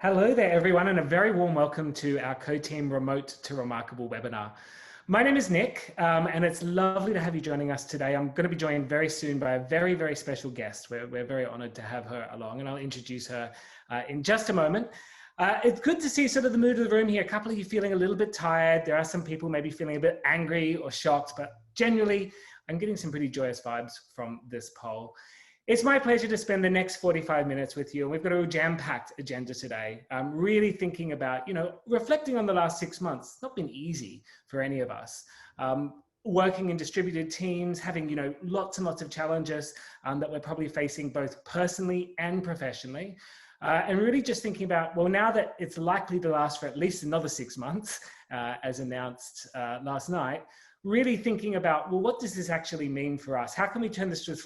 Hello there, everyone, and a very warm welcome to our Coteam Remote to Remarkable webinar. My name is Nick, and it's lovely to have you joining us today. I'm going to be joined very soon by a very, very special guest. We're very honored to have her along, and I'll introduce her in just a moment. It's good to see sort of the mood of the room here. A couple of you feeling a little bit tired. There are some people maybe feeling a bit angry or shocked, but generally, I'm getting some pretty joyous vibes from this poll. It's my pleasure to spend the next 45 minutes with you. And we've got a jam-packed agenda today. I'm really thinking about, reflecting on the last 6 months. It's not been easy for any of us. Working in distributed teams, having, lots and lots of challenges that we're probably facing both personally and professionally. And really just thinking about, well, now that it's likely to last for at least another 6 months, as announced last night, really thinking about, well, what does this actually mean for us? How can we turn this just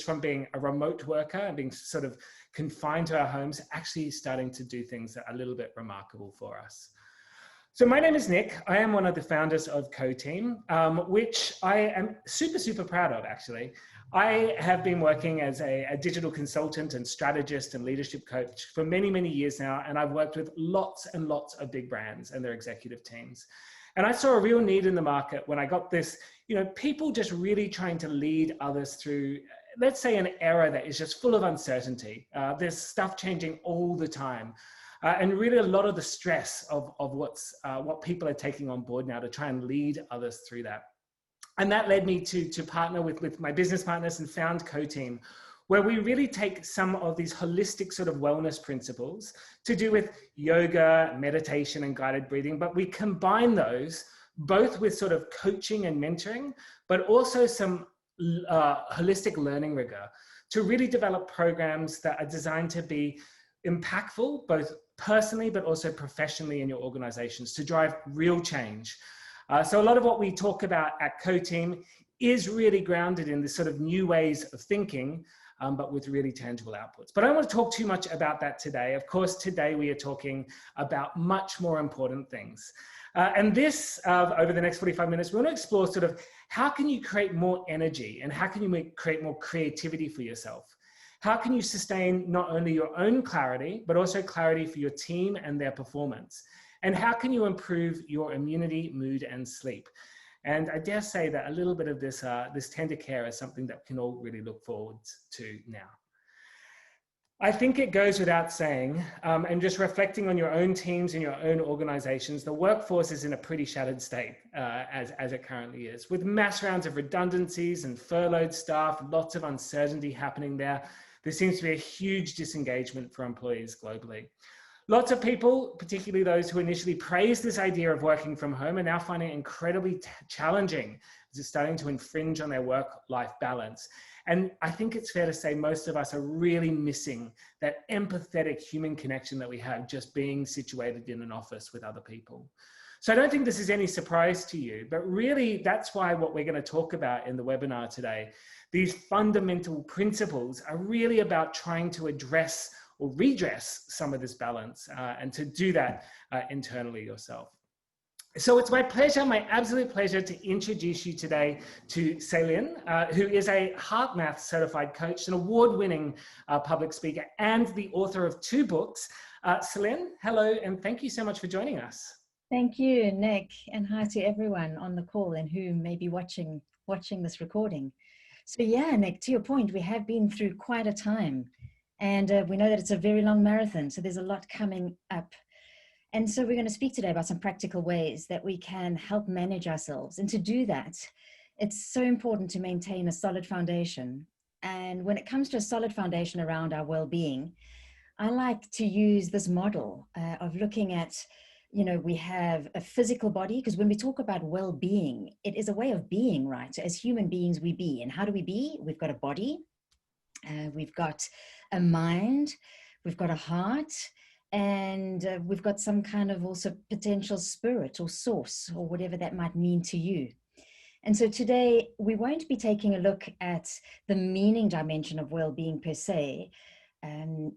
from being a remote worker and being sort of confined to our homes, actually starting to do things that are a little bit remarkable for us? So my name is Nick. I am one of the founders of Coteam, which I am super, super proud of, actually. I have been working as a digital consultant and strategist and leadership coach for many, many years now, and I've worked with lots and lots of big brands and their executive teams. And I saw a real need in the market when I got this, people just really trying to lead others through, let's say, an era that is just full of uncertainty. There's stuff changing all the time. And really a lot of the stress of what people are taking on board now to try and lead others through that. And that led me to partner with my business partners and found Coteam, where we really take some of these holistic sort of wellness principles to do with yoga, meditation, and guided breathing, but we combine those both with sort of coaching and mentoring, but also some holistic learning rigor to really develop programs that are designed to be impactful, both personally, but also professionally in your organizations to drive real change. So a lot of what we talk about at Coteam is really grounded in this sort of new ways of thinking, but with really tangible outputs. But I don't want to talk too much about that today. Of course, today we are talking about much more important things. And this, over the next 45 minutes, we want to explore sort of how can you create more energy and how can you create more creativity for yourself? How can you sustain not only your own clarity, but also clarity for your team and their performance? And how can you improve your immunity, mood, and sleep? And I dare say that a little bit of this tender care is something that we can all really look forward to now. I think it goes without saying, and just reflecting on your own teams and your own organizations, the workforce is in a pretty shattered state as it currently is, with mass rounds of redundancies and furloughed staff, lots of uncertainty happening there. There seems to be a huge disengagement for employees globally. Lots of people, particularly those who initially praised this idea of working from home, are now finding it incredibly challenging as it's starting to infringe on their work-life balance. And I think it's fair to say most of us are really missing that empathetic human connection that we have just being situated in an office with other people. So I don't think this is any surprise to you, but really that's why what we're going to talk about in the webinar today, these fundamental principles are really about trying to address or redress some of this balance and to do that internally yourself. So it's my pleasure, my absolute pleasure to introduce you today to Celine, who is a HeartMath certified coach, an award-winning public speaker and the author of 2 books. Celine, hello, and thank you so much for joining us. Thank you, Nick, and hi to everyone on the call and who may be watching this recording. So yeah, Nick, to your point, we have been through quite a time. And we know that it's a very long marathon, so there's a lot coming up. And so we're going to speak today about some practical ways that we can help manage ourselves. And to do that, it's so important to maintain a solid foundation. And when it comes to a solid foundation around our well-being, I like to use this model of looking at, we have a physical body, because when we talk about well-being, it is a way of being, right? So as human beings, we be. And how do we be? We've got a body. We've got a mind, we've got a heart, and we've got some kind of also potential spirit or source or whatever that might mean to you. And so today we won't be taking a look at the meaning dimension of well-being per se.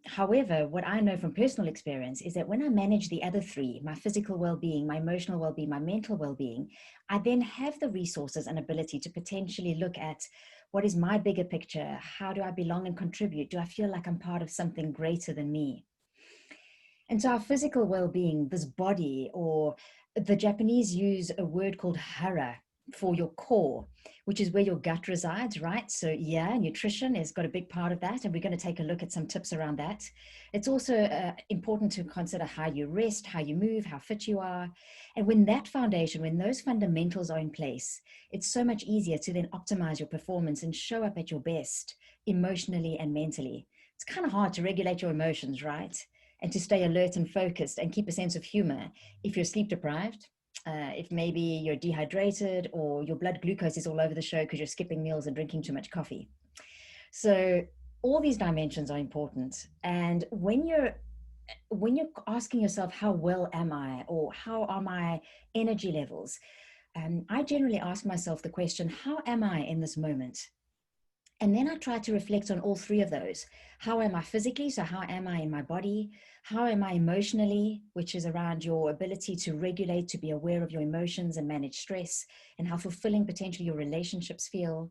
However, what I know from personal experience is that when I manage the other 3, my physical well-being, my emotional well-being, my mental well-being, I then have the resources and ability to potentially look at what is my bigger picture? How do I belong and contribute? Do I feel like I'm part of something greater than me? And so our physical well-being, this body, or the Japanese use a word called hara for your core, which is where your gut resides, right? So yeah, nutrition has got a big part of that, and we're going to take a look at some tips around that. It's also important to consider how you rest, how you move, how fit you are. And when that foundation, when those fundamentals are in place, it's so much easier to then optimize your performance and show up at your best emotionally and mentally. It's kind of hard to regulate your emotions, right? And to stay alert and focused and keep a sense of humor if you're sleep deprived, if maybe you're dehydrated or your blood glucose is all over the show because you're skipping meals and drinking too much coffee. So all these dimensions are important. And when you're asking yourself, how well am I, or how are my energy levels, I generally ask myself the question, how am I in this moment? And then I try to reflect on all three of those. How am I physically? So, how am I in my body? How am I emotionally, which is around your ability to regulate, to be aware of your emotions and manage stress, and how fulfilling potentially your relationships feel.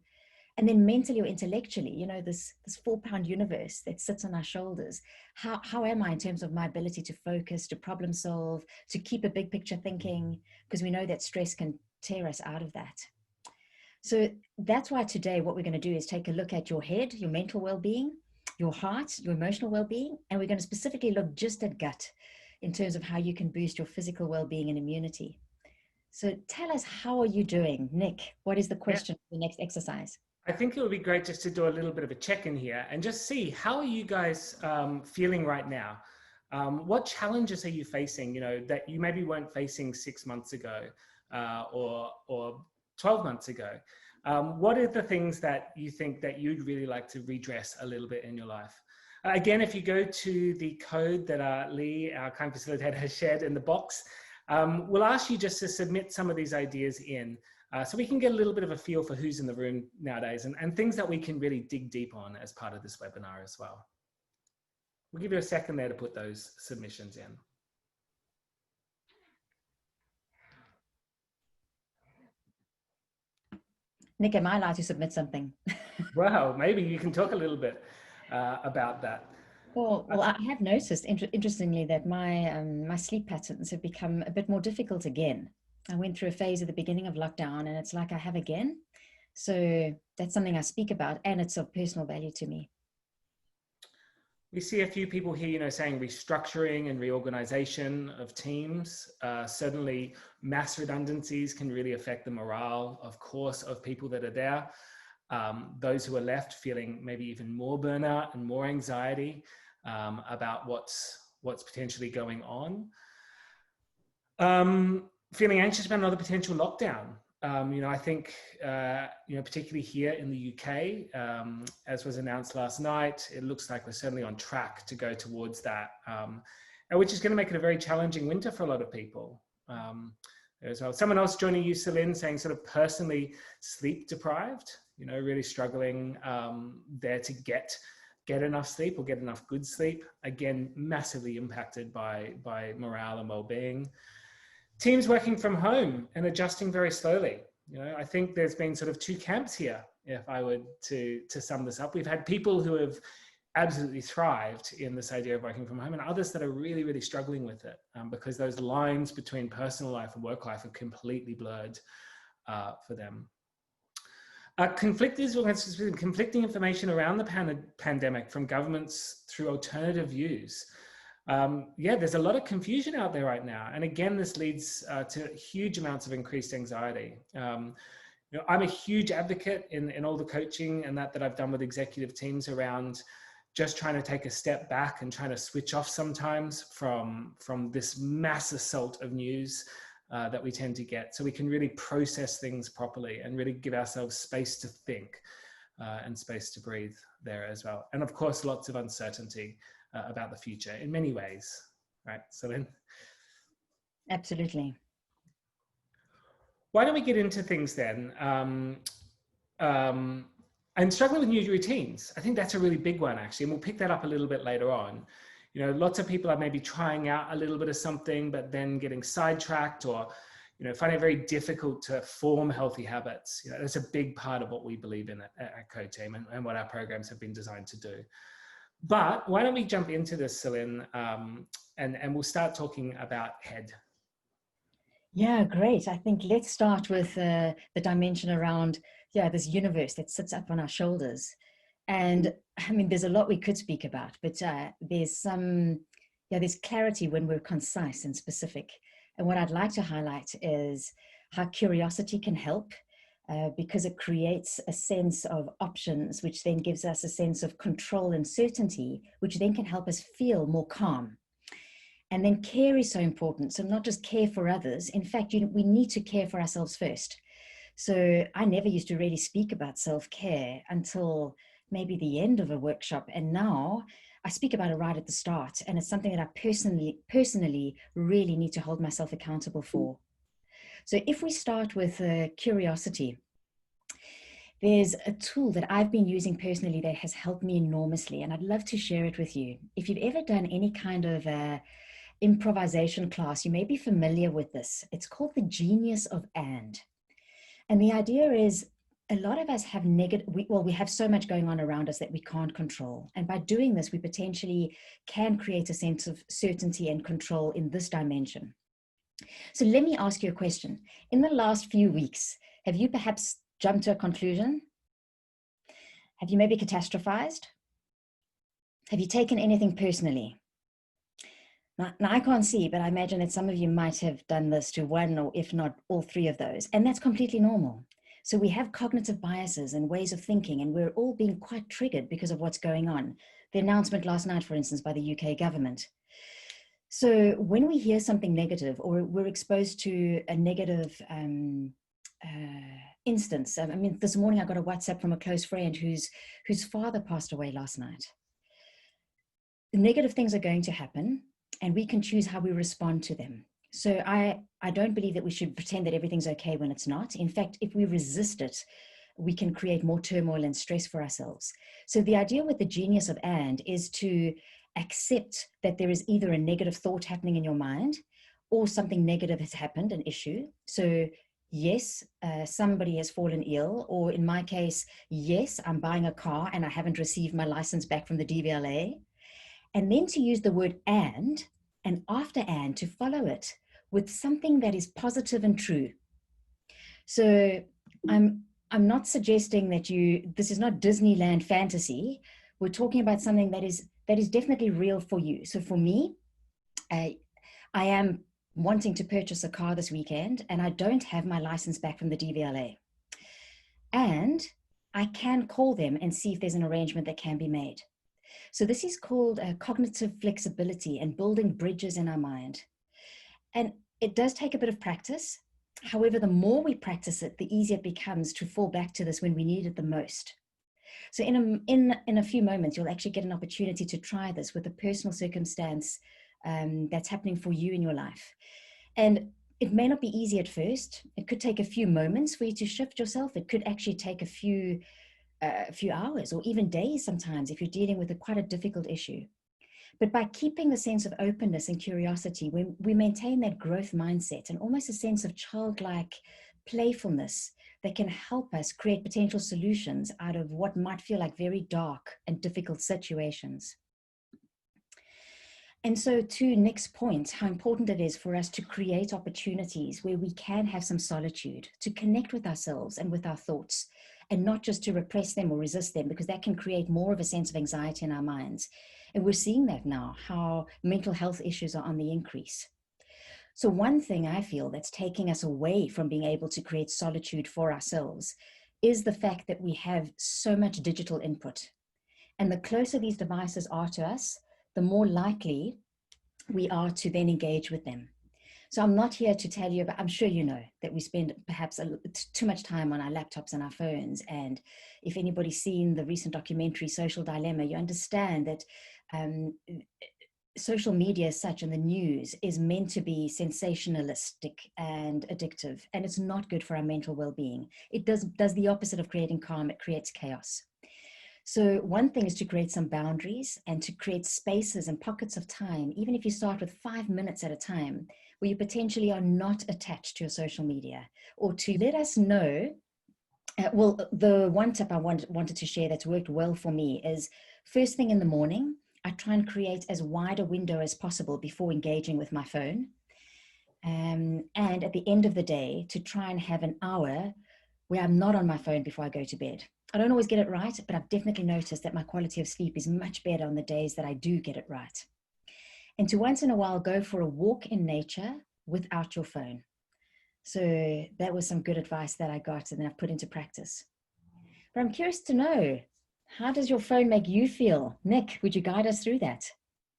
And then mentally or intellectually, this 4-pound universe that sits on our shoulders. How am I in terms of my ability to focus, to problem solve, to keep a big picture thinking? Because we know that stress can tear us out of that. So that's why today what we're going to do is take a look at your head, your mental well-being, your heart, your emotional well-being, and we're going to specifically look just at gut in terms of how you can boost your physical well-being and immunity. So tell us, how are you doing, Nick? What is the Yeah. question for the next exercise? I think it would be great just to do a little bit of a check-in here and just see, how are you guys feeling right now? What challenges are you facing, that you maybe weren't facing 6 months ago or 12 months ago? What are the things that you think that you'd really like to redress a little bit in your life? Again, if you go to the code that Lee, our kind facilitator, has shared in the box, we'll ask you just to submit some of these ideas in. So we can get a little bit of a feel for who's in the room nowadays and things that we can really dig deep on as part of this webinar as well. We'll give you a second there to put those submissions in. Nick, am I allowed to submit something? Wow, maybe you can talk a little bit about that. Well, I have noticed, interestingly, that my sleep patterns have become a bit more difficult again. I went through a phase at the beginning of lockdown, and it's like I have again. So that's something I speak about, and it's of personal value to me. We see a few people here, saying restructuring and reorganization of teams. Certainly, mass redundancies can really affect the morale, of course, of people that are there. Those who are left feeling maybe even more burnout and more anxiety about what's potentially going on. Feeling anxious about another potential lockdown. I think, particularly here in the UK, as was announced last night, it looks like we're certainly on track to go towards that, which is going to make it a very challenging winter for a lot of people. As well. Someone else joining you, Celine, saying sort of personally sleep deprived, really struggling there to get enough sleep or get enough good sleep. Again, massively impacted by morale and well-being. Teams working from home and adjusting very slowly. I think there's been sort of two camps here, if I were to sum this up. We've had people who have absolutely thrived in this idea of working from home, and others that are really, really struggling with it because those lines between personal life and work life are completely blurred for them. Conflicting information around the pandemic from governments through alternative views. There's a lot of confusion out there right now. And again, this leads to huge amounts of increased anxiety. I'm a huge advocate in all the coaching and that I've done with executive teams around just trying to take a step back and trying to switch off sometimes from this mass assault of news that we tend to get, so we can really process things properly and really give ourselves space to think and space to breathe there as well. And of course, lots of uncertainty about the future in many ways, right, Celine? Absolutely. Why don't we get into things then? And struggling with new routines. I think that's a really big one, actually, and we'll pick that up a little bit later on. Lots of people are maybe trying out a little bit of something, but then getting sidetracked or, finding it very difficult to form healthy habits. That's a big part of what we believe in at Coteam and what our programs have been designed to do. But why don't we jump into this, Celine, and we'll start talking about head. Yeah, great. I think let's start with the dimension around, yeah, this universe that sits up on our shoulders. And I mean, there's a lot we could speak about, but there's clarity when we're concise and specific. And what I'd like to highlight is how curiosity can help, because it creates a sense of options, which then gives us a sense of control and certainty, which then can help us feel more calm. And then care is so important. So not just care for others. In fact, we need to care for ourselves first. So I never used to really speak about self-care until maybe the end of a workshop. And now I speak about it right at the start. And it's something that I personally really need to hold myself accountable for. So if we start with curiosity, there's a tool that I've been using personally that has helped me enormously. And I'd love to share it with you. If you've ever done any kind of improvisation class, you may be familiar with this. It's called the genius of and. And the idea is a lot of us have we have so much going on around us that we can't control. And by doing this, we potentially can create a sense of certainty and control in this dimension. So let me ask you a question. In the last few weeks, have you perhaps jumped to a conclusion? Have you maybe catastrophized? Have you taken anything personally? Now, I can't see, but I imagine that some of you might have done this to one or if not all three of those. And that's completely normal. So we have cognitive biases and ways of thinking, and we're all being quite triggered because of what's going on. The announcement last night, for instance, by the UK government. So when we hear something negative or we're exposed to a negative instance, I mean, this morning I got a WhatsApp from a close friend whose father passed away last night. The negative things are going to happen, and we can choose how we respond to them. So I don't believe that we should pretend that everything's okay when it's not. In fact, if we resist it, we can create more turmoil and stress for ourselves. So the idea with the genius of and is to accept that there is either a negative thought happening in your mind or something negative has happened, an issue. So yes, somebody has fallen ill, or in my case, yes, I'm buying a car and I haven't received my license back from the DVLA. And then to use the word and after and to follow it with something that is positive and true. So I'm not suggesting that this is not Disneyland fantasy. We're talking about something that is definitely real for you. So for me, I am wanting to purchase a car this weekend, and I don't have my license back from the DVLA. And I can call them and see if there's an arrangement that can be made. So this is called cognitive flexibility and building bridges in our mind. And it does take a bit of practice. However, the more we practice it, the easier it becomes to fall back to this when we need it the most. So in a few moments, you'll actually get an opportunity to try this with a personal circumstance that's happening for you in your life. And it may not be easy at first. It could take a few moments for you to shift yourself. It could actually take a few hours or even days sometimes if you're dealing with quite a difficult issue. But by keeping the sense of openness and curiosity, we maintain that growth mindset and almost a sense of childlike playfulness that can help us create potential solutions out of what might feel like very dark and difficult situations. And so to Nick's point, how important it is for us to create opportunities where we can have some solitude, to connect with ourselves and with our thoughts, and not just to repress them or resist them, because that can create more of a sense of anxiety in our minds. And we're seeing that now, how mental health issues are on the increase. So one thing I feel that's taking us away from being able to create solitude for ourselves is the fact that we have so much digital input. And the closer these devices are to us, the more likely we are to then engage with them. So I'm not here to tell you about, I'm sure you know that we spend perhaps too much time on our laptops and our phones. And if anybody's seen the recent documentary, Social Dilemma, you understand that social media as such and the news is meant to be sensationalistic and addictive. And it's not good for our mental well-being. It does the opposite of creating calm, it creates chaos. So one thing is to create some boundaries and to create spaces and pockets of time, even if you start with 5 minutes at a time, where you potentially are not attached to your social media, or to let us know. Well, the one tip I wanted to share that's worked well for me is first thing in the morning, I try and create as wide a window as possible before engaging with my phone. And at the end of the day, to try and have an hour where I'm not on my phone before I go to bed. I don't always get it right, but I've definitely noticed that my quality of sleep is much better on the days that I do get it right. And to once in a while go for a walk in nature without your phone. So that was some good advice that I got and then I've put into practice. But I'm curious to know, how does your phone make you feel? Nick, would you guide us through that?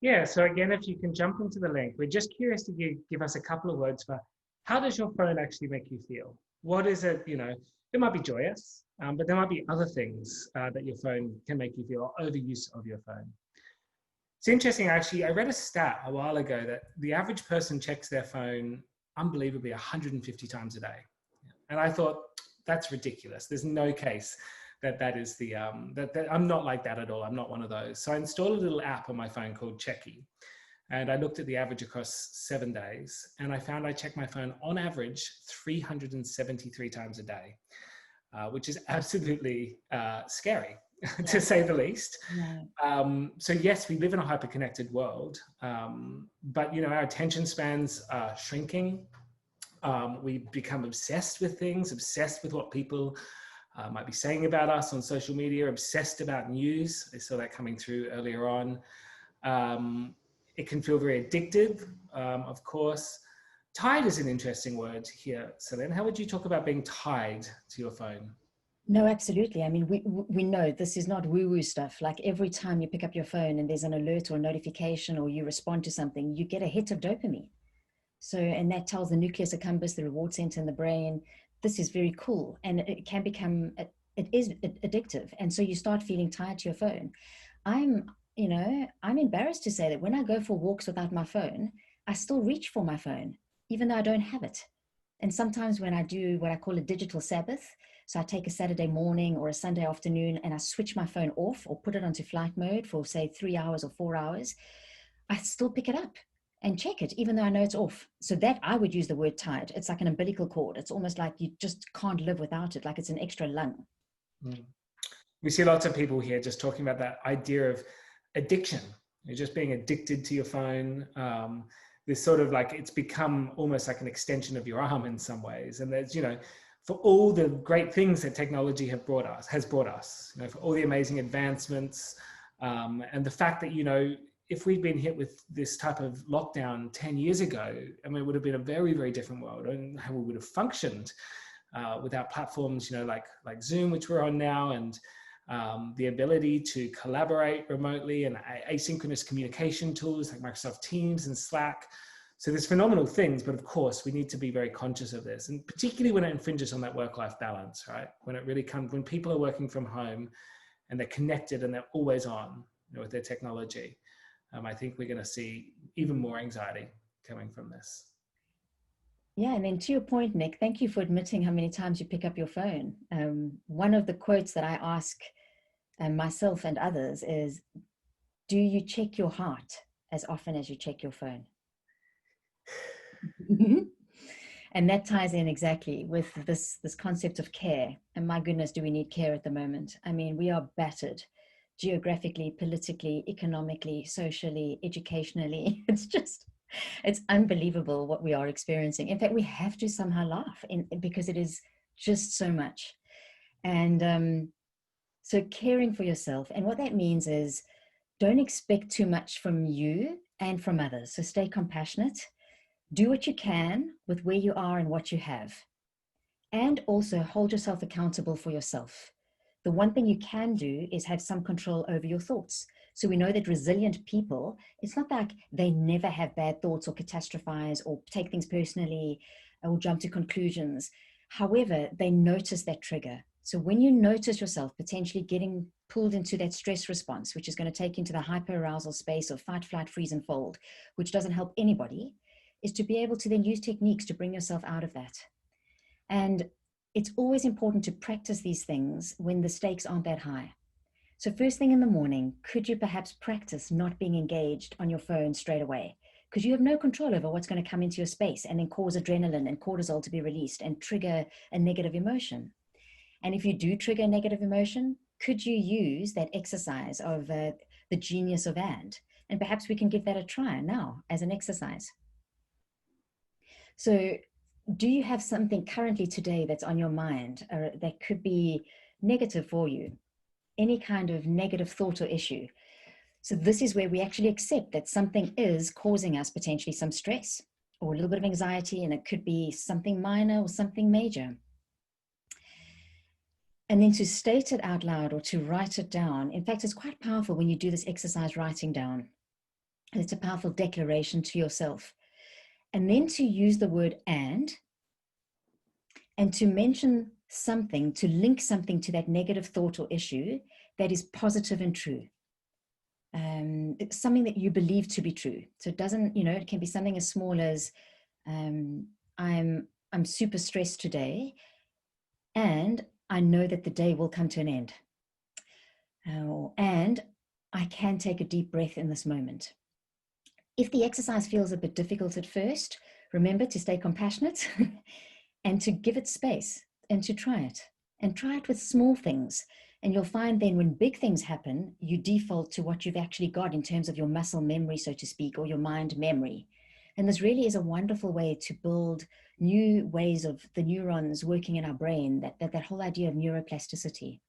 Yeah, so again, if you can jump into the link, we're just curious to give us a couple of words for how does your phone actually make you feel? What is it, it might be joyous, but there might be other things that your phone can make you feel, or overuse of your phone. It's interesting, actually, I read a stat a while ago that the average person checks their phone unbelievably 150 times a day. And I thought, that's ridiculous. There's no case that is the, that I'm not like that at all. I'm not one of those. So I installed a little app on my phone called Checky. And I looked at the average across 7 days. And I found I check my phone on average 373 times a day, which is absolutely scary, to say the least. So yes, we live in a hyper-connected world, but our attention spans are shrinking. We become obsessed with things, obsessed with what people might be saying about us on social media, obsessed about news. I saw that coming through earlier on. It can feel very addictive, of course. Tied is an interesting word here, Celine. How would you talk about being tied to your phone? No, absolutely. I mean, we know this is not woo-woo stuff. Like every time you pick up your phone and there's an alert or a notification or you respond to something, you get a hit of dopamine. So, and that tells the nucleus accumbens, the reward center in the brain, this is very cool. And it can become, it is addictive. And so you start feeling tied to your phone. I'm embarrassed to say that when I go for walks without my phone, I still reach for my phone, even though I don't have it. And sometimes when I do what I call a digital Sabbath, so I take a Saturday morning or a Sunday afternoon and I switch my phone off or put it onto flight mode for say 3 hours or 4 hours, I still pick it up and check it, even though I know it's off. So that I would use the word tied. It's like an umbilical cord. It's almost like you just can't live without it, like it's an extra lung. We see lots of people here just talking about that idea of addiction. You're just being addicted to your phone. This sort of like, it's become almost like an extension of your arm in some ways. And there's, for all the great things that technology has brought us, for all the amazing advancements, and the fact that, if we'd been hit with this type of lockdown 10 years ago, I mean, it would have been a very, very different world, and how we would have functioned without platforms, like Zoom, which we're on now, and the ability to collaborate remotely and asynchronous communication tools like Microsoft Teams and Slack. So there's phenomenal things, but of course we need to be very conscious of this, and particularly when it infringes on that work-life balance, right? When it really comes, when people are working from home and they're connected and they're always on, with their technology, I think we're going to see even more anxiety coming from this. Yeah, and then to your point, Nick, thank you for admitting how many times you pick up your phone. One of the quotes that I ask myself and others is, do you check your heart as often as you check your phone? And that ties in exactly with this concept of care. And my goodness, do we need care at the moment? I mean, we are battered geographically, politically, economically, socially, educationally. It's unbelievable what we are experiencing. In fact, we have to somehow laugh because it is just so much. And so caring for yourself. And what that means is don't expect too much from you and from others. So stay compassionate. Do what you can with where you are and what you have. And also hold yourself accountable for yourself. The one thing you can do is have some control over your thoughts. So we know that resilient people, it's not like they never have bad thoughts or catastrophize or take things personally or jump to conclusions. However, they notice that trigger. So when you notice yourself potentially getting pulled into that stress response, which is going to take you into the hyperarousal space of fight, flight, freeze, and fold, which doesn't help anybody, is to be able to then use techniques to bring yourself out of that. And it's always important to practice these things when the stakes aren't that high. So first thing in the morning, could you perhaps practice not being engaged on your phone straight away? Because you have no control over what's going to come into your space and then cause adrenaline and cortisol to be released and trigger a negative emotion. And if you do trigger a negative emotion, could you use that exercise of the genius of and perhaps we can give that a try now as an exercise. So do you have something currently today that's on your mind that could be negative for you? Any kind of negative thought or issue? So this is where we actually accept that something is causing us potentially some stress or a little bit of anxiety, and it could be something minor or something major. And then to state it out loud or to write it down. In fact, it's quite powerful when you do this exercise writing down. And it's a powerful declaration to yourself. And then to use the word and to mention something, to link something to that negative thought or issue that is positive and true. It's something that you believe to be true. So it doesn't, it can be something as small as I'm super stressed today, and I know that the day will come to an end. And I can take a deep breath in this moment. If the exercise feels a bit difficult at first, remember to stay compassionate and to give it space and to try it. And try it with small things. And you'll find then when big things happen, you default to what you've actually got in terms of your muscle memory, so to speak, or your mind memory. And this really is a wonderful way to build new ways of the neurons working in our brain, that whole idea of neuroplasticity.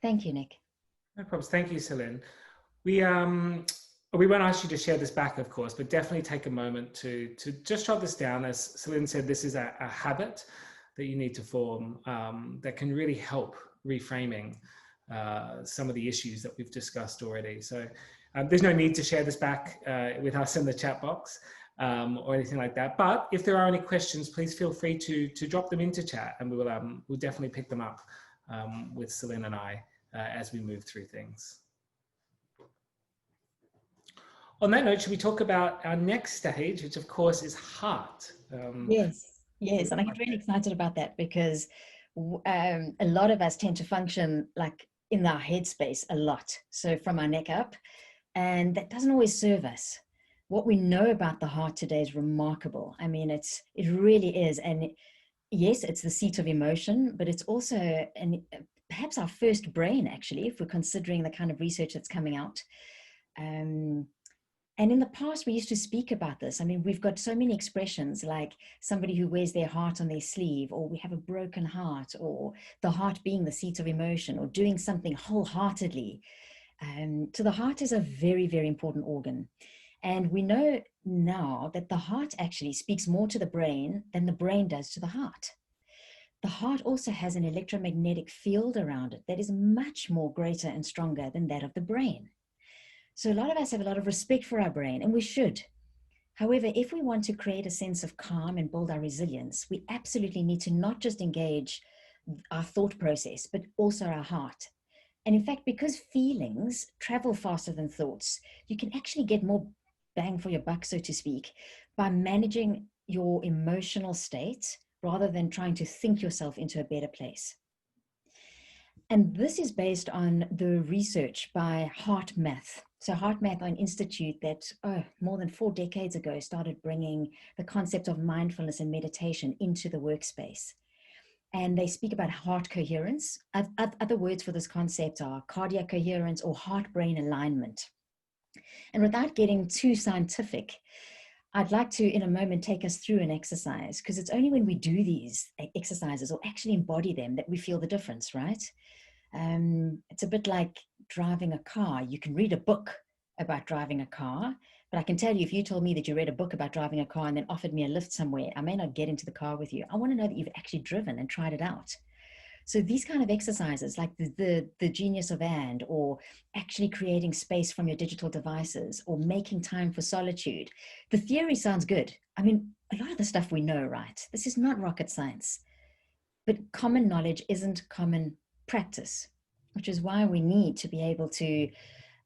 Thank you, Nick. No problems. Thank you, Celine. We won't ask you to share this back, of course, but definitely take a moment to just jot this down. As Celine said, this is a habit that you need to form that can really help reframing some of the issues that we've discussed already. So there's no need to share this back with us in the chat box or anything like that. But if there are any questions, please feel free to drop them into chat, and we'll definitely pick them up with Celine and I as we move through things. On that note, should we talk about our next stage, which of course is heart? Yes, and I get really excited about that because a lot of us tend to function like in our headspace a lot, so from our neck up, and that doesn't always serve us. What we know about the heart today is remarkable. I mean, it really is, and yes, it's the seat of emotion, but it's also perhaps our first brain, actually, if we're considering the kind of research that's coming out. And in the past, we used to speak about this. I mean, we've got so many expressions like somebody who wears their heart on their sleeve, or we have a broken heart, or the heart being the seat of emotion, or doing something wholeheartedly. So the heart is a very, very important organ. And we know now that the heart actually speaks more to the brain than the brain does to the heart. The heart also has an electromagnetic field around it that is much more greater and stronger than that of the brain. So a lot of us have a lot of respect for our brain, and we should. However, if we want to create a sense of calm and build our resilience, we absolutely need to not just engage our thought process, but also our heart. And in fact, because feelings travel faster than thoughts, you can actually get more bang for your buck, so to speak, by managing your emotional state rather than trying to think yourself into a better place. And this is based on the research by HeartMath. So HeartMath are an institute that more than 4 decades ago started bringing the concept of mindfulness and meditation into the workspace. And they speak about heart coherence. Other words for this concept are cardiac coherence or heart-brain alignment. And without getting too scientific, I'd like to, in a moment, take us through an exercise, because it's only when we do these exercises or actually embody them that we feel the difference, right? It's a bit like driving a car. You can read a book about driving a car, but I can tell you, if you told me that you read a book about driving a car and then offered me a lift somewhere, I may not get into the car with you. I want to know that you've actually driven and tried it out. So these kind of exercises, like the genius of or actually creating space from your digital devices, or making time for solitude, the theory sounds good. I mean, a lot of the stuff we know, right? This is not rocket science, but common knowledge isn't common practice, which is why we need to be able to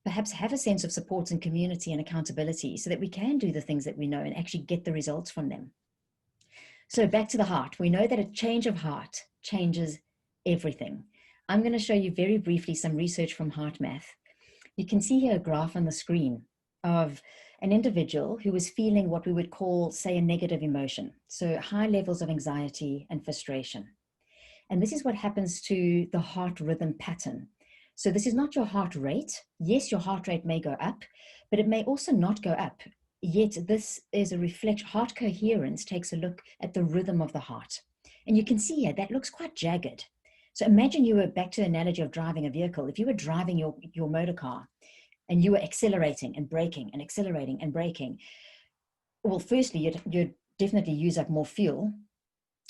perhaps have a sense of support and community and accountability so that we can do the things that we know and actually get the results from them. So back to the heart. We know that a change of heart changes everything. I'm going to show you very briefly some research from HeartMath. You can see here a graph on the screen of an individual who was feeling what we would call, say, a negative emotion. So high levels of anxiety and frustration. And this is what happens to the heart rhythm pattern. So this is not your heart rate. Yes, your heart rate may go up, but it may also not go up. Yet this is a reflection. Heart coherence takes a look at the rhythm of the heart. And you can see here, that looks quite jagged. So imagine you were, back to the analogy of driving a vehicle. If you were driving your motor car and you were accelerating and braking and accelerating and braking, well, firstly, you'd definitely use up more fuel.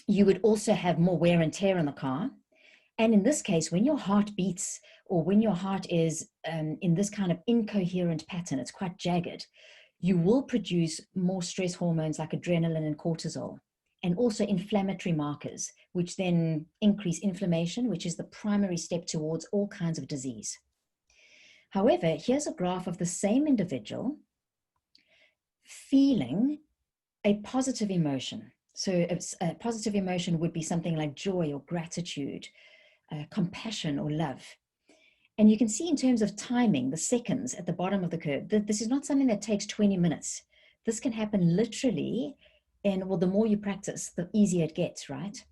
You would also have more wear and tear on the car. And in this case, when your heart beats, or when your heart is in this kind of incoherent pattern, it's quite jagged, you will produce more stress hormones like adrenaline and cortisol, and also inflammatory markers, which then increase inflammation, which is the primary step towards all kinds of disease. However, here's a graph of the same individual feeling a positive emotion. So a positive emotion would be something like joy or gratitude, compassion or love. And you can see in terms of timing, the seconds at the bottom of the curve, that this is not something that takes 20 minutes. This can happen literally, and well, the more you practice, the easier it gets, right?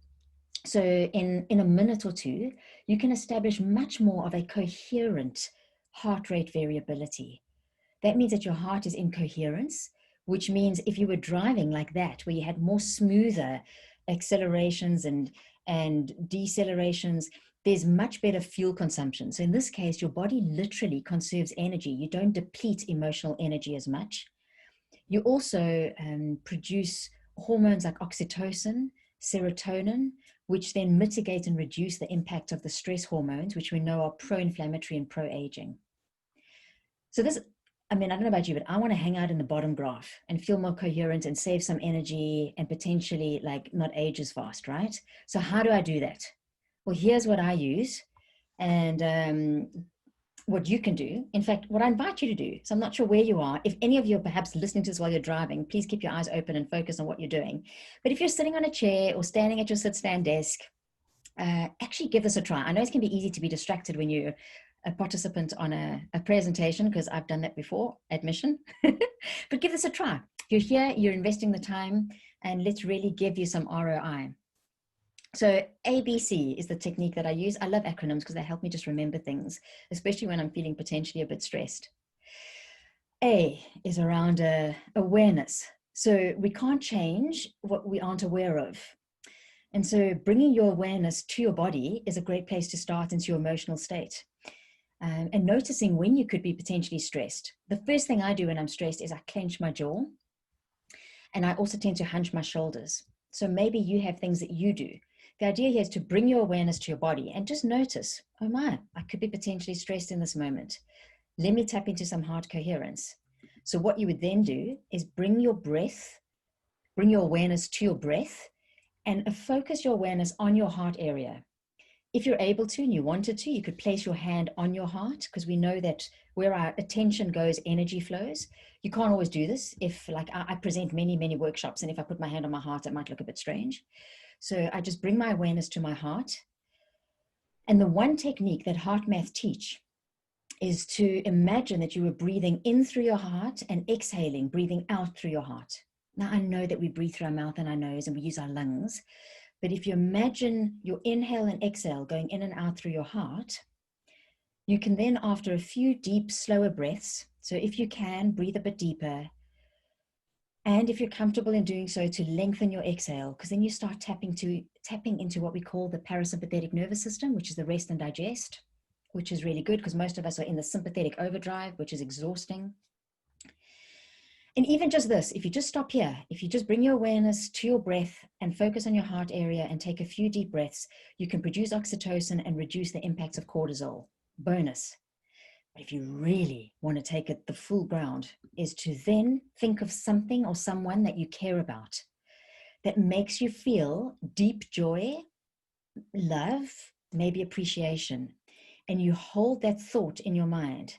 So in a minute or two, you can establish much more of a coherent heart rate variability. That means that your heart is in coherence, which means if you were driving like that, where you had more smoother accelerations and decelerations, there's much better fuel consumption. So in this case, your body literally conserves energy. You don't deplete emotional energy as much. You also produce hormones like oxytocin, serotonin, which then mitigate and reduce the impact of the stress hormones, which we know are pro-inflammatory and pro-aging. So this, I mean, I don't know about you, but I want to hang out in the bottom graph and feel more coherent and save some energy and potentially like not age as fast, right? So how do I do that? Well, here's what I use, and what you can do. In fact, what I invite you to do, so I'm not sure where you are. If any of you are perhaps listening to this while you're driving, please keep your eyes open and focus on what you're doing. But if you're sitting on a chair or standing at your sit-stand desk, actually give this a try. I know it can be easy to be distracted when you're a participant on a presentation, because I've done that before, admission. But give this a try. You're here, you're investing the time, and let's really give you some ROI. So ABC is the technique that I use. I love acronyms because they help me just remember things, especially when I'm feeling potentially a bit stressed. A is around awareness. So we can't change what we aren't aware of. And so bringing your awareness to your body is a great place to start into your emotional state. And noticing when you could be potentially stressed. The first thing I do when I'm stressed is I clench my jaw. And I also tend to hunch my shoulders. So maybe you have things that you do. The idea here is to bring your awareness to your body and just notice, oh my, I could be potentially stressed in this moment. Let me tap into some heart coherence. So what you would then do is bring your awareness to your breath, and focus your awareness on your heart area. If you're able to and you wanted to, you could place your hand on your heart, because we know that where our attention goes, energy flows. You can't always do this. If like I present many workshops, and if I put my hand on my heart, it might look a bit strange. So I just bring my awareness to my heart. And the one technique that heart math teach is to imagine that you are breathing in through your heart and exhaling, breathing out through your heart. Now, I know that we breathe through our mouth and our nose and we use our lungs, but if you imagine your inhale and exhale going in and out through your heart, you can then, after a few deep, slower breaths, so if you can, breathe a bit deeper, and if you're comfortable in doing so, to lengthen your exhale, because then you start tapping into what we call the parasympathetic nervous system, which is the rest and digest, which is really good because most of us are in the sympathetic overdrive, which is exhausting. And even just this, if you just stop here, if you just bring your awareness to your breath and focus on your heart area and take a few deep breaths, you can produce oxytocin and reduce the impacts of cortisol. Bonus. But if you really want to take it the full ground, is to then think of something or someone that you care about that makes you feel deep joy, love, maybe appreciation, and you hold that thought in your mind.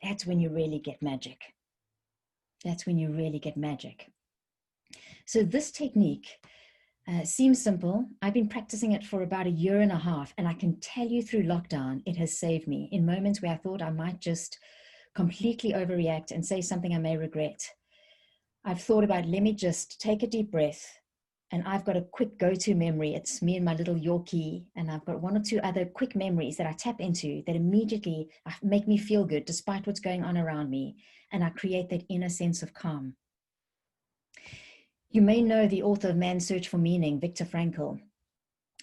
That's when you really get magic. That's when you really get magic. So this technique seems simple. I've been practicing it for about 1.5 years, and I can tell you through lockdown, it has saved me in moments where I thought I might just completely overreact and say something I may regret. I've thought about, let me just take a deep breath, And I've got a quick go-to memory. It's me and my little Yorkie, and I've got one or two other quick memories that I tap into that immediately make me feel good despite what's going on around me. And I create that inner sense of calm. You may know the author of Man's Search for Meaning, Viktor Frankl.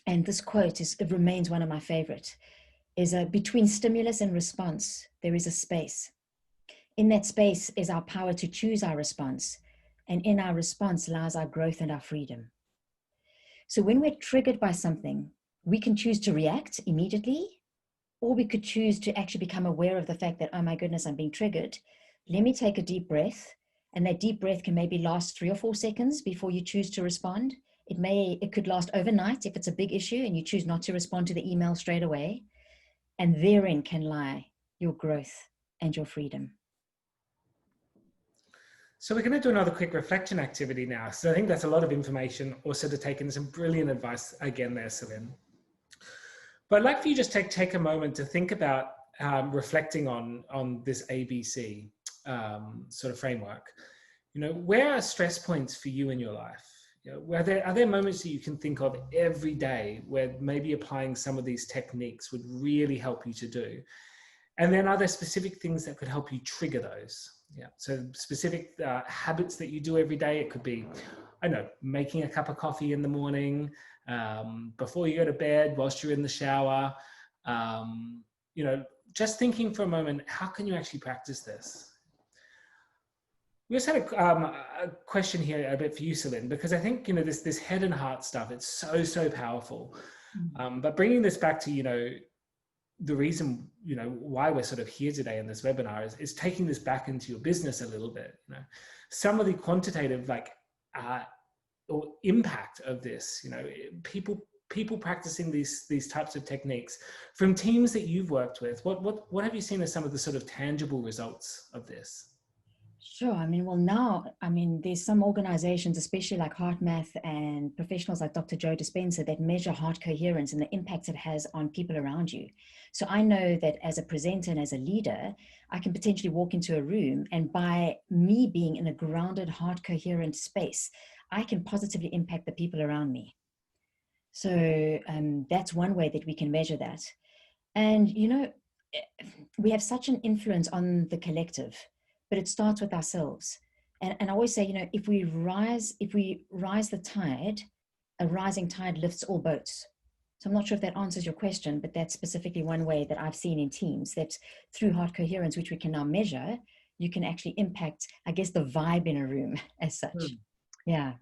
And this quote it remains one of my favorite, is between stimulus and response, there is a space. In that space is our power to choose our response. And in our response lies our growth and our freedom. So when we're triggered by something, we can choose to react immediately, or we could choose to actually become aware of the fact that, oh my goodness, I'm being triggered. Let me take a deep breath. And that deep breath can maybe last 3 or 4 seconds before you choose to respond. It could last overnight if it's a big issue and you choose not to respond to the email straight away. And therein can lie your growth and your freedom. So we're going to do another quick reflection activity now. So I think that's a lot of information also to take in, some brilliant advice again there, Celine. But I'd like for you just take a moment to think about reflecting on this ABC sort of framework. Where are stress points for you in your life? Are there moments that you can think of every day where maybe applying some of these techniques would really help you to do? And then are there specific things that could help you trigger those? Yeah. So specific habits that you do every day. It could be, I don't know, making a cup of coffee in the morning, before you go to bed, whilst you're in the shower. Just thinking for a moment, how can you actually practice this? We just had a question here a bit for you, Celine, because I think, this head and heart stuff, it's so powerful. But bringing this back to, the reason, why we're sort of here today in this webinar is taking this back into your business a little bit. Some of the quantitative or impact of this, people practicing these types of techniques from teams that you've worked with. What have you seen as some of the sort of tangible results of this? Sure. There's some organizations, especially like HeartMath and professionals like Dr. Joe Dispenza, that measure heart coherence and the impact it has on people around you. So I know that as a presenter and as a leader, I can potentially walk into a room, and by me being in a grounded, heart coherent space, I can positively impact the people around me. So that's one way that we can measure that. And, we have such an influence on the collective, but it starts with ourselves. And I always say, if we rise the tide, a rising tide lifts all boats. So I'm not sure if that answers your question, but that's specifically one way that I've seen in teams, that through heart coherence, which we can now measure, you can actually impact, I guess, the vibe in a room as such. Yeah.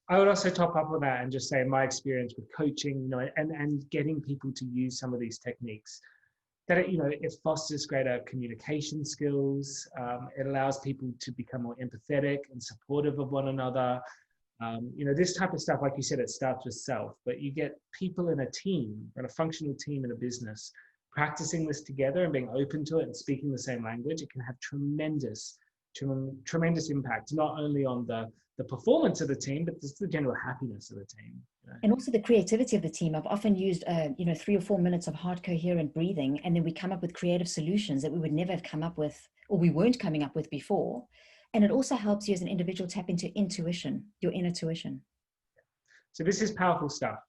I would also top up on that and just say my experience with coaching, and getting people to use some of these techniques, that it fosters greater communication skills. It allows people to become more empathetic and supportive of one another. This type of stuff, like you said, it starts with self, but you get people in a team, or in a functional team in a business, practicing this together and being open to it and speaking the same language. It can have tremendous impact, not only on the performance of the team, but just the general happiness of the team. And also the creativity of the team. I've often used, 3 or 4 minutes of heart coherent breathing, and then we come up with creative solutions that we would never have come up with, or we weren't coming up with before. And it also helps you as an individual tap into intuition, your inner tuition. So this is powerful stuff.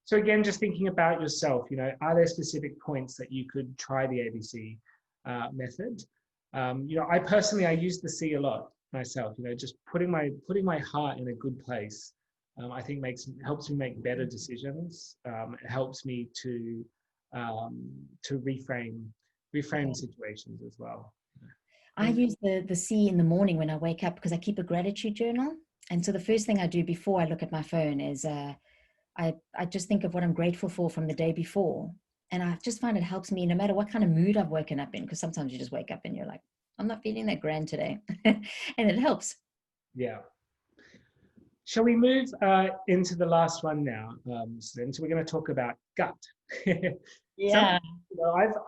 So again, just thinking about yourself, are there specific points that you could try the ABC method? I personally, I use the C a lot myself, just putting my heart in a good place. I think helps me make better decisions. It helps me to reframe situations as well. I use the C in the morning when I wake up, because I keep a gratitude journal. And so the first thing I do before I look at my phone is I just think of what I'm grateful for from the day before. And I just find it helps me no matter what kind of mood I've woken up in, because sometimes you just wake up and you're like, I'm not feeling that grand today. And it helps. Yeah. Shall we move into the last one now? So we're going to talk about gut. Yeah.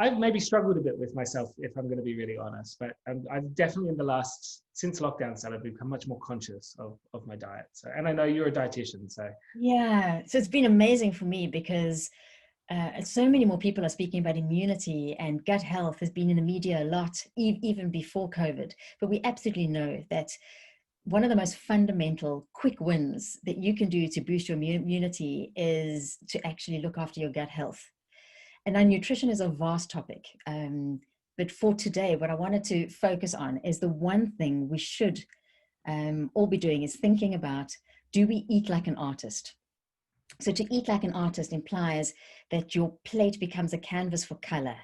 I've maybe struggled a bit with myself, if I'm going to be really honest, but I've definitely since lockdown started, become much more conscious of my diet. So, and I know you're a dietitian, so. Yeah. So it's been amazing for me, because so many more people are speaking about immunity, and gut health has been in the media a lot, even before COVID. But we absolutely know that one of the most fundamental quick wins that you can do to boost your immunity is to actually look after your gut health. And now nutrition is a vast topic. But for today, what I wanted to focus on is the one thing we should all be doing is thinking about, do we eat like an artist? So to eat like an artist implies that your plate becomes a canvas for color.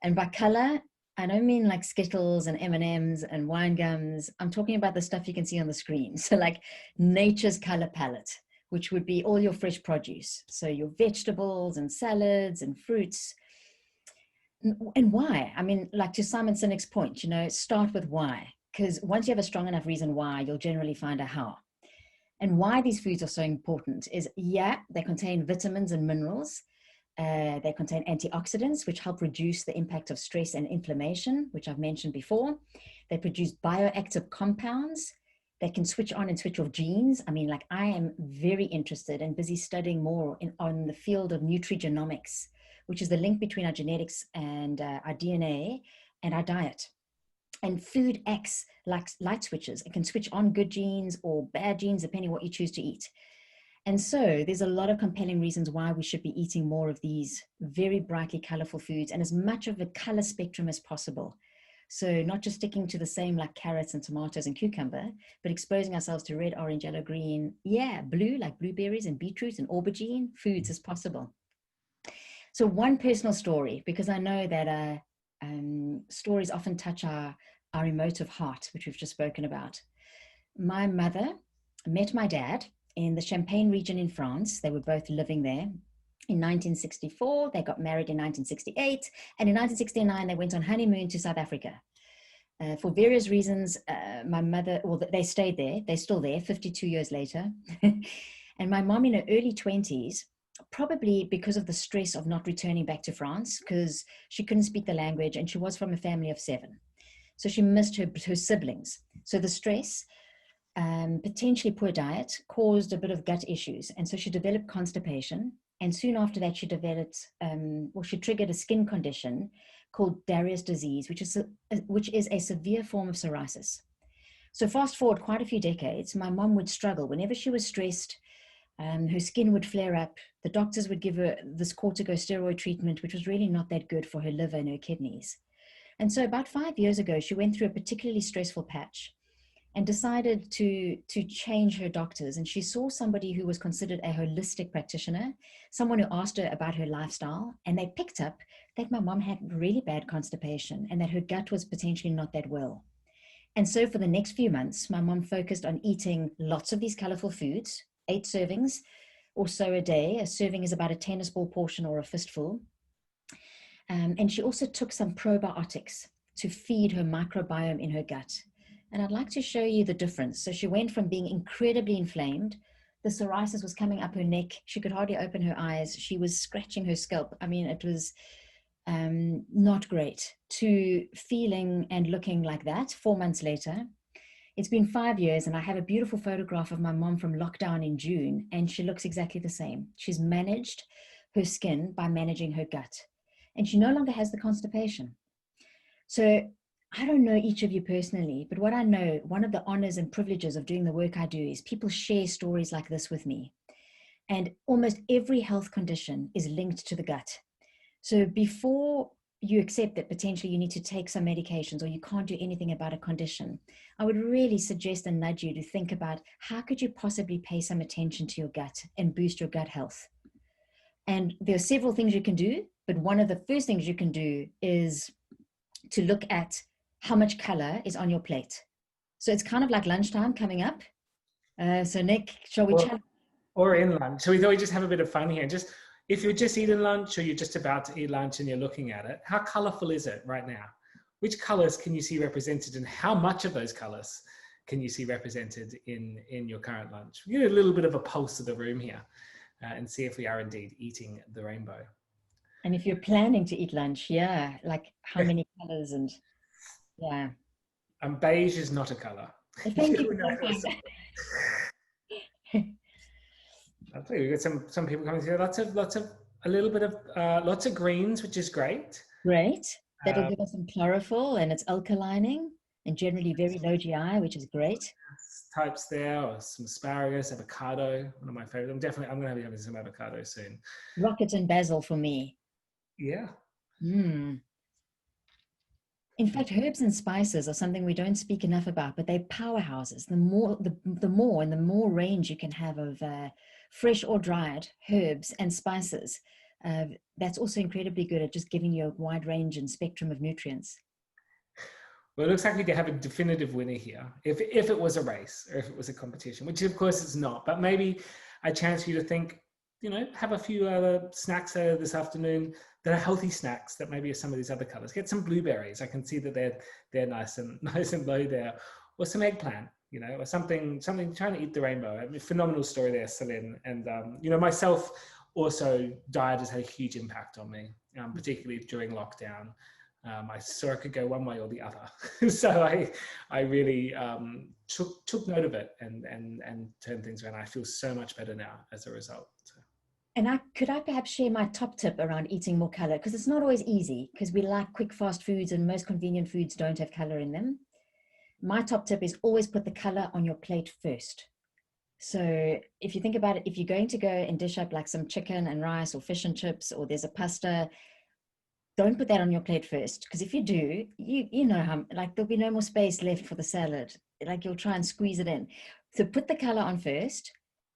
And by color, I don't mean like Skittles and M&Ms and wine gums. I'm talking about the stuff you can see on the screen. So like nature's color palette, which would be all your fresh produce. So your vegetables and salads and fruits. And why? I mean, like to Simon Sinek's point, start with why. Because once you have a strong enough reason why, you'll generally find a how. And why these foods are so important is, they contain vitamins and minerals. They contain antioxidants, which help reduce the impact of stress and inflammation, which I've mentioned before. They produce bioactive compounds that can switch on and switch off genes. I mean, like I am very interested and busy studying more on the field of nutrigenomics, which is the link between our genetics and our DNA and our diet. And food acts like light switches. It can switch on good genes or bad genes, depending on what you choose to eat. And so there's a lot of compelling reasons why we should be eating more of these very brightly colorful foods and as much of a color spectrum as possible. So not just sticking to the same like carrots and tomatoes and cucumber, but exposing ourselves to red, orange, yellow, green, blue, like blueberries and beetroot and aubergine foods as possible. So one personal story, because I know that stories often touch our emotive heart, which we've just spoken about. My mother met my dad in the Champagne region in France. They were both living there. In 1964, they got married in 1968, and in 1969, they went on honeymoon to South Africa. For various reasons, my mother, they stayed there. They're still there 52 years later. And my mom in her early 20s, probably because of the stress of not returning back to France, because she couldn't speak the language and she was from a family of 7. So she missed her siblings. So the stress, potentially poor diet, caused a bit of gut issues. And so she developed constipation. And soon after that, she developed, she triggered a skin condition called Darier's disease, which is a severe form of psoriasis. So fast forward quite a few decades, my mom would struggle. Whenever she was stressed, her skin would flare up. The doctors would give her this corticosteroid treatment, which was really not that good for her liver and her kidneys. And so about 5 years ago, she went through a particularly stressful patch and decided to change her doctors. And she saw somebody who was considered a holistic practitioner, someone who asked her about her lifestyle. And they picked up that my mom had really bad constipation and that her gut was potentially not that well. And so for the next few months, my mom focused on eating lots of these colorful foods, 8 servings or so a day. A serving is about a tennis ball portion or a fistful. And she also took some probiotics to feed her microbiome in her gut. And I'd like to show you the difference. So she went from being incredibly inflamed. The psoriasis was coming up her neck. She could hardly open her eyes. She was scratching her scalp. I mean, it was not great, to feeling and looking like that 4 months later. It's been 5 years and I have a beautiful photograph of my mom from lockdown in June, and she looks exactly the same. She's managed her skin by managing her gut, and she no longer has the constipation. So I don't know each of you personally, but what I know, one of the honors and privileges of doing the work I do is people share stories like this with me. And almost every health condition is linked to the gut. So before you accept that potentially you need to take some medications or you can't do anything about a condition, I would really suggest and nudge you to think about how could you possibly pay some attention to your gut and boost your gut health. And there are several things you can do, but one of the first things you can do is to look at how much color is on your plate. So it's kind of like lunchtime coming up. So Nick, shall we chat? Or in lunch. So we thought we'd just have a bit of fun here. Just if you're just eating lunch or you're just about to eat lunch and you're looking at it, how colorful is it right now? Which colors can you see represented and how much of those colors can you see represented in your current lunch? We get a little bit of a pulse of the room here and see if we are indeed eating the rainbow. And if you're planning to eat lunch, like how many colors and beige is not a color. Thank you. I think we've got some people coming through. Lots of greens, which is great. Great. That'll give us some chlorophyll and it's alkalining and generally very low GI, which is great. types there, or some asparagus, avocado, one of my favorites. I'm going to be having some avocado soon. Rocket and basil for me. Yeah. Mm. In fact, herbs and spices are something we don't speak enough about, but they're powerhouses. The more range you can have of fresh or dried herbs and spices, that's also incredibly good at just giving you a wide range and spectrum of nutrients. Well, it looks like we could have a definitive winner here if it was a race or if it was a competition, which of course it's not, but maybe a chance for you to think, have a few other snacks this afternoon that are healthy snacks that maybe are some of these other colors. Get some blueberries. I can see that they're nice and low there, or some eggplant, or something trying to eat the rainbow. I mean, phenomenal story there, Celine. And, myself also, diet has had a huge impact on me, particularly during lockdown. I saw it could go one way or the other. So I really took note of it and turned things around. I feel so much better now as a result. So. And could I perhaps share my top tip around eating more color? Because it's not always easy, because we like quick, fast foods, and most convenient foods don't have color in them. My top tip is always put the color on your plate first. So if you think about it, if you're going to go and dish up like some chicken and rice or fish and chips, or there's a pasta, don't put that on your plate first. Because if you do, you know how, like, there'll be no more space left for the salad. Like, you'll try and squeeze it in. So put the color on first.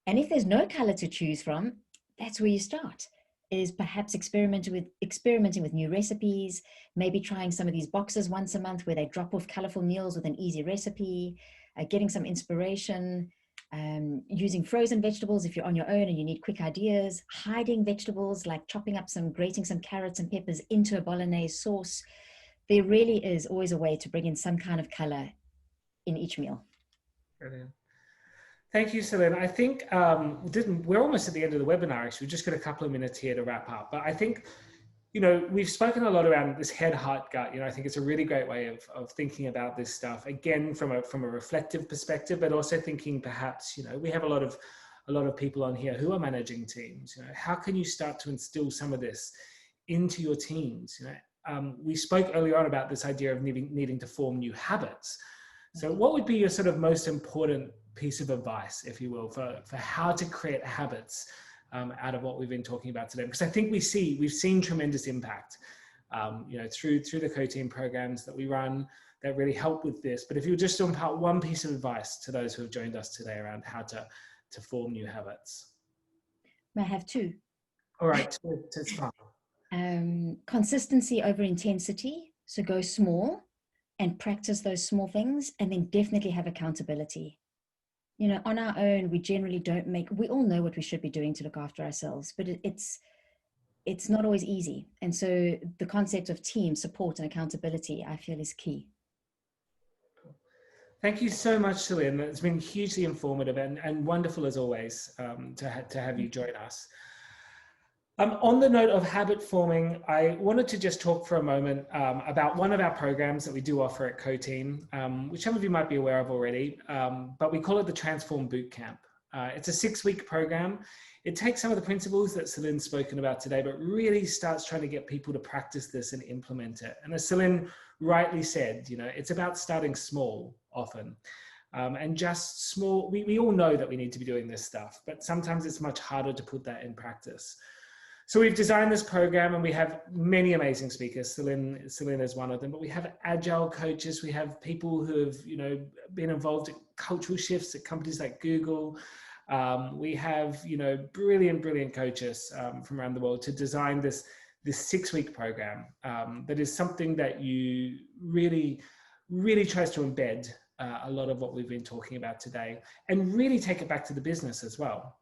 And if there's no color to choose from, that's where you start, is perhaps experimenting with new recipes, maybe trying some of these boxes once a month where they drop off colorful meals with an easy recipe, getting some inspiration, using frozen vegetables if you're on your own and you need quick ideas, hiding vegetables, like grating some carrots and peppers into a bolognese sauce. There really is always a way to bring in some kind of color in each meal. Brilliant. Thank you, Celine. I think we're almost at the end of the webinar, actually. We've just got a couple of minutes here to wrap up. But I think, we've spoken a lot around this head, heart, gut. I think it's a really great way of thinking about this stuff, again, from a reflective perspective, but also thinking perhaps, we have a lot of people on here who are managing teams. How can you start to instill some of this into your teams? We spoke earlier on about this idea of needing to form new habits. So what would be your sort of most important piece of advice, if you will, for how to create habits out of what we've been talking about today? Because I think we've seen tremendous impact, through the Coteam programs that we run that really help with this. But if you were just to impart one piece of advice to those who have joined us today around how to form new habits. May I have two? All right, it's fine. Consistency over intensity. So go small and practice those small things, and then definitely have accountability. On our own, we generally we all know what we should be doing to look after ourselves, but it's not always easy. And so the concept of team support and accountability, I feel, is key. Thank you so much, Celine. It's been hugely informative and wonderful as always to have you join us. On the note of habit forming, I wanted to just talk for a moment about one of our programs that we do offer at Coteam, which some of you might be aware of already, but we call it the Transform Bootcamp. It's a 6-week program. It takes some of the principles that Celine's spoken about today, but really starts trying to get people to practice this and implement it. And as Celine rightly said, it's about starting small often. And just small, we all know that we need to be doing this stuff, but sometimes it's much harder to put that in practice. So we've designed this program and we have many amazing speakers. Celine is one of them, but we have agile coaches. We have people who have, been involved in cultural shifts at companies like Google. We have, brilliant coaches from around the world to design this 6-week program that is something that you really tries to embed a lot of what we've been talking about today and really take it back to the business as well.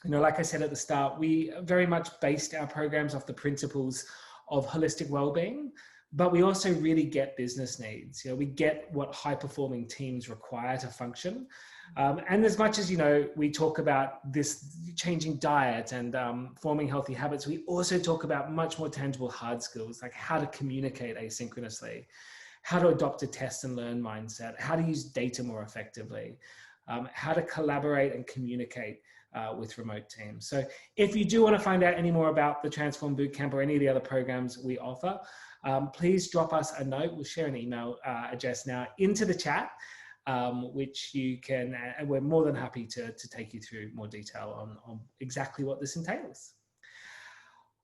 Like I said at the start, we very much based our programs off the principles of holistic well-being, but we also really get business needs. We get what high-performing teams require to function. And as much as, we talk about this changing diet and forming healthy habits, we also talk about much more tangible hard skills, like how to communicate asynchronously, how to adopt a test and learn mindset, how to use data more effectively, how to collaborate and communicate with remote teams. So if you do want to find out any more about the Transform Bootcamp or any of the other programs we offer, please drop us a note. We'll share an email address now into the chat. which you can, and we're more than happy to take you through more detail on exactly what this entails.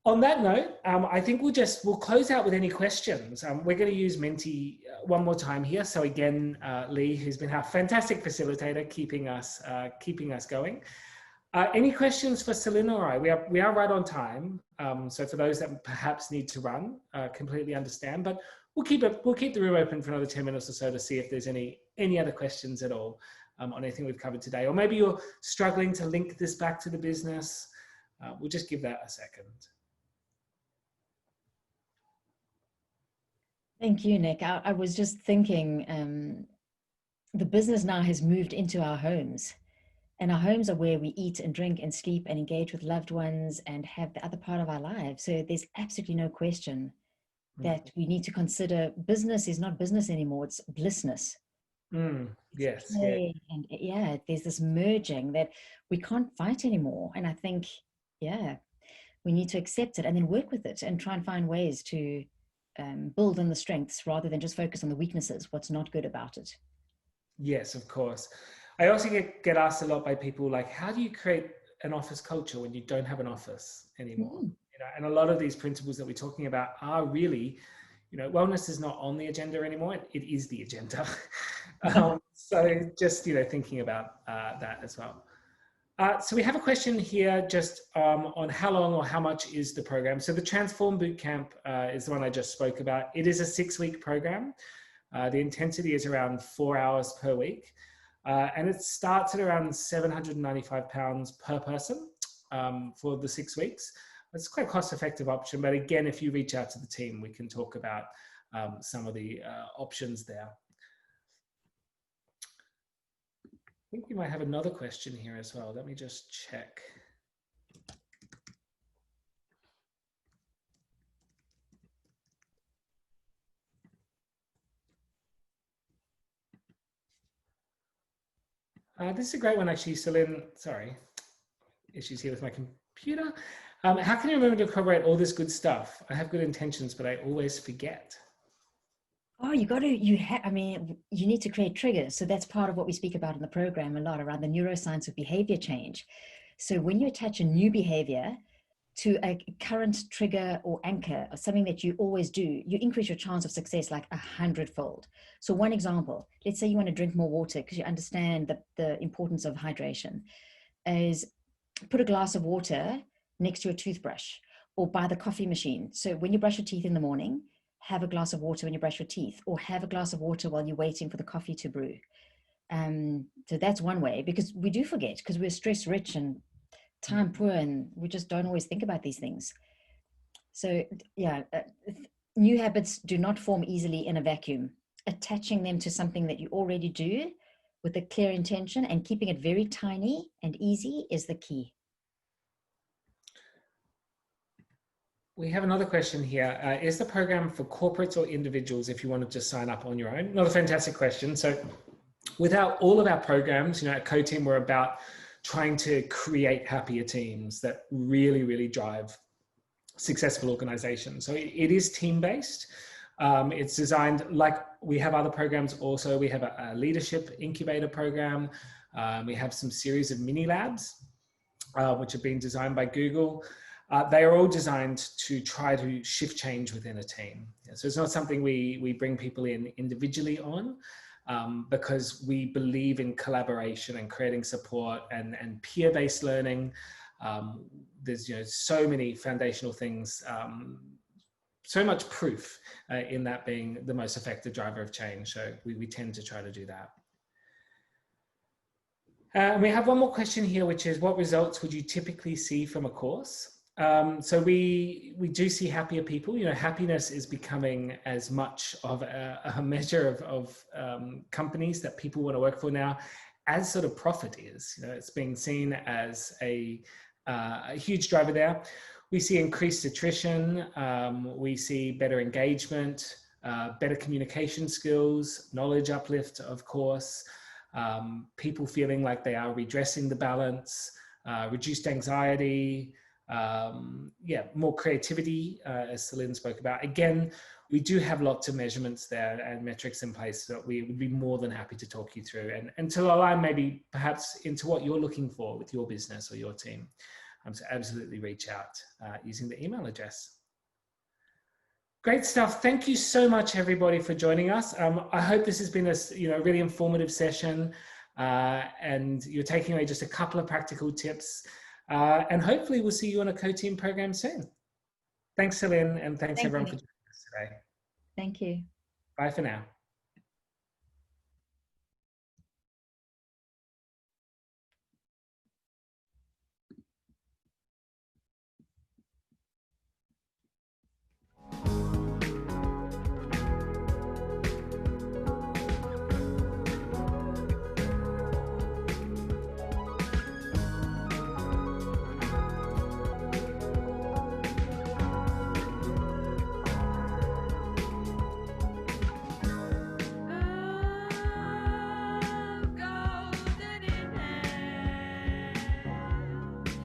On that note, I think we'll close out with any questions. We're going to use Menti one more time here. So again, Lee, who's been our fantastic facilitator, keeping us going. Any questions for Celine or I? We are right on time. So for those that perhaps need to run, completely understand. But we'll keep the room open for another 10 minutes or so to see if there's any other questions at all on anything we've covered today. Or maybe you're struggling to link this back to the business. We'll just give that a second. Thank you, Nick. I was just thinking, the business now has moved into our homes, and our homes are where we eat and drink and sleep and engage with loved ones and have the other part of our lives. So there's absolutely no question that we need to consider business is not business anymore. It's blissness. Yes. Yeah. And yeah, there's this merging that we can't fight anymore. And I think, yeah, we need to accept it and then work with it and try and find ways to build on the strengths rather than just focus on the weaknesses, what's not good about it. Yes, of course. I also get asked a lot by people like, how do you create an office culture when you don't have an office anymore? And a lot of these principles that we're talking about are really, wellness is not on the agenda anymore. It is the agenda. So just, thinking about that as well. So we have a question here just on how long or how much is the program. So the Transform Bootcamp is the one I just spoke about. It is a 6-week program. The intensity is around 4 hours per week. And it starts at around £795 per person for the 6 weeks. It's quite a cost-effective option. But again, if you reach out to the team, we can talk about some of the options there. I think we might have another question here as well. Let me just check. This is a great one, actually, Celine. Sorry, issues here with my computer. How can you remember to incorporate all this good stuff? I have good intentions, but I always forget. Oh, you need to create triggers. So that's part of what we speak about in the program a lot around the neuroscience of behavior change. So when you attach a new behavior to a current trigger or anchor or something that you always do, you increase your chance of success like 100-fold. So one example, let's say you want to drink more water because you understand the importance of hydration, is put a glass of water next to your toothbrush or by the coffee machine. So when you brush your teeth in the morning, have a glass of water when you brush your teeth, or have a glass of water while you're waiting for the coffee to brew. So that's one way, because we do forget because we're stress rich and time poor and we just don't always think about these things. So yeah, new habits do not form easily in a vacuum. Attaching them to something that you already do with a clear intention and keeping it very tiny and easy is the key. We have another question here. Is the program for corporates or individuals if you want to just sign up on your own? Another fantastic question. So without all of our programs, at Coteam, we're about trying to create happier teams that really, really drive successful organizations. So it is team-based. It's designed like we have other programs also. We have a leadership incubator program. We have some series of mini labs, which have been designed by Google. They are all designed to try to shift change within a team. So it's not something we bring people in individually on, because we believe in collaboration and creating support and peer-based learning. There's so many foundational things, so much proof in that being the most effective driver of change. So we tend to try to do that. We have one more question here, which is what results would you typically see from a course? So we do see happier people. Happiness is becoming as much of a measure of companies that people want to work for now as sort of profit is. It's being seen as a huge driver there. We see increased attrition. We see better engagement, better communication skills, knowledge uplift, of course, people feeling like they are redressing the balance, reduced anxiety, yeah, more creativity, as Celine spoke about. Again, we do have lots of measurements there and metrics in place that we would be more than happy to talk you through and to align maybe perhaps into what you're looking for with your business or your team. So absolutely reach out using the email address. Great stuff. Thank you so much, everybody, for joining us. I hope this has been a really informative session, and you're taking away just a couple of practical tips. And hopefully we'll see you on a Coteam program soon. Thanks, Celine, and thanks everyone for joining us today. Thank you. Bye for now.